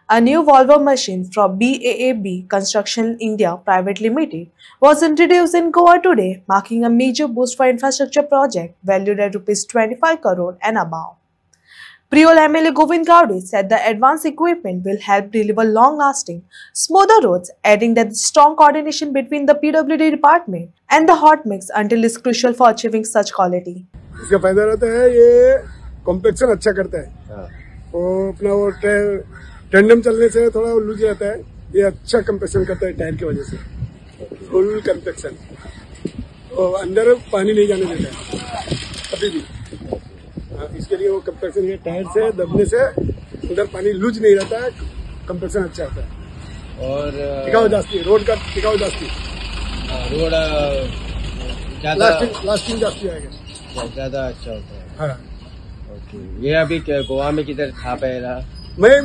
A new Volvo machine from BAAB Construction India Private Limited was introduced in Goa today, marking a major boost for infrastructure project valued at Rs 25 crore and above. Priol MLA Govind Gowdy said the advanced equipment will help deliver long-lasting, smoother roads, adding that strong coordination between the PWD department and the hot mix until is crucial for achieving such quality. इसका फायदा रहता है, ये compaction अच्छा करता है और अपना वो टेंडम चलने से थोड़ा लूज रहता है, ये अच्छा कॉम्पैक्शन करता है टायर की वजह से, फुल कॉम्पैक्शन और अंदर पानी नहीं जाने देता है कभी भी। इसके लिए वो कॉम्पैक्शन ये टायर से दबने से उधर पानी लूज नहीं रहता है, कॉम्पैक्शन अच्छा आता है और टिकाऊ जास्ती, रोड का टिकाऊ जास्ती, रोड लास्टिंग जास्ती आएगा, ज्यादा अच्छा होता है। हाँ ओके, ये अभी गोवा में किधर था पहला? मैं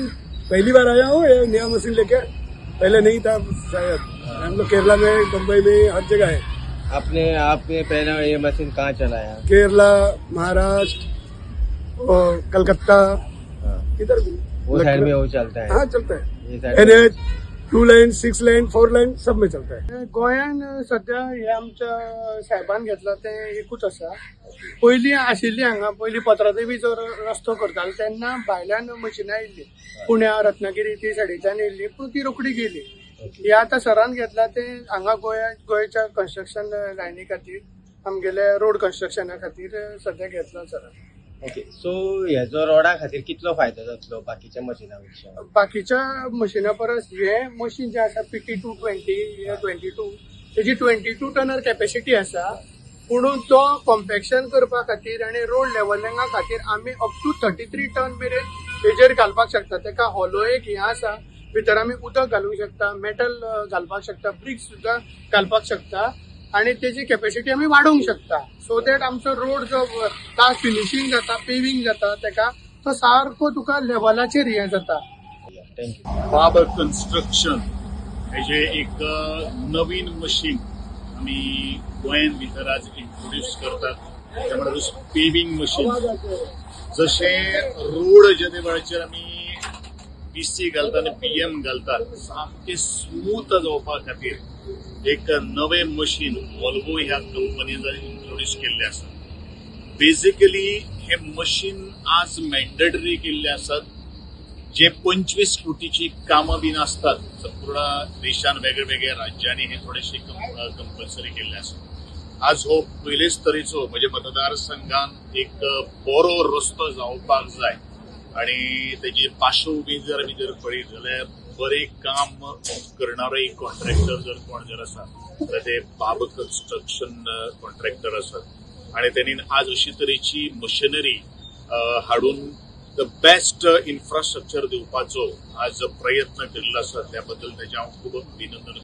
पहली बार आया हूँ ये नया मशीन लेके, पहले नहीं था शायद। हम लोग केरला में, मुंबई में, हर जगह है। आपने पहले ये मशीन कहाँ चलाया? केरला, महाराष्ट्र और कलकत्ता, इधर भी वो साइड में वो चलता है। हाँ चलता है, NH 2 लाइन 6 लाइन 4 लाइन सब में चलता है। गोंयान सध्या हे आमच्या साहेबान घेतला ते एकूच आसा। पयलीं आशिल्ली हांगा पयलीं पत्रादेवी जो रस्तो करताले तेन्ना भायल्यान मशिनां येयल्ली, पुण्या रत्नागिरी ती सायडीच्यान येयल्ली, पूण ती रोखडी गेली। हे आतां सरान घेतला ते हांगा गोंयच्या कन्स्ट्रक्शन लायनी खातीर, आमगेले रोड कन्स्ट्रक्शना खातीर सध्या घेतला सरान। ओके, सो ह्याचो रोडा खातीर कितलो फायदो जातलो बाकीच्या मशिनां पेक्षा? बाकीच्या मशिना परस हे मशीन जे आसा PT 220 22 तेजी 22 टनर कॅपॅसिटी आसा, पूण तो कॉम्पॅक्शन करपा खातीर आनी रोड लेवलिंगा खातीर आमी अप टू 33 टन मेरेन तेजेर घालपाक शकता। तेका हॉलो एक हे आसा, भितर आमी उदक घालूंक शकता, मेटल घालपाक शकता, ब्रिक्स सुद्दां घालपाक शकता आणि त्याची कॅपॅसिटी आम्ही वाढवूंक शकता, सो दॅट आमचो रोड जो लास्ट फिनिशिंग जाता, पेविंग जाता, तेका तो सारको तुका लेवलाचेर हे जाता। बाबर कन्स्ट्रक्शन हेजे एक नवीन मशीन आम्ही गोंयान भितर आज इंट्रोड्यूस करतात, ते म्हणजे पेविंग मशीन। जशे रोड जे वेळाचेर आमी BC घालता आणि PM घालतात, सामके स्मूथ जावपा खातीर एक नवे मशीन वॉल्वो ह्या कंपनीन इंट्रोड्यूस केल्ले आसा। बेसिकली हे मशीन आज मॅन्डेटरी केल्ले आसात, जे 25 कोटीची कामां बीन असतात संपूर्ण देशान, वेगळ्या राज्यांनी हे थोडेशे कंपल्सरी केल्ले आसा। आज हो पयलेच तरेचो म्हणजे मतदारसंघान एक बरो रस्तो जावपाक जाय आणि त्याची पार्श्वभूमी जर आमी पळयत जाल्यार बरे काम करणारो एक कॉन्ट्रॅक्टर जर कोण जर आसा तर ते बाबर कन्स्ट्रक्शन कॉन्ट्रॅक्टर आसात आणि त्यांनी आज अशी तरेची मशिनरी हाडून द बेस्ट इन्फ्रास्ट्रक्चर दिवपाचो आज प्रयत्न केल्लो आसा, त्याबद्दल त्याचे हांव खूब अभिनंदन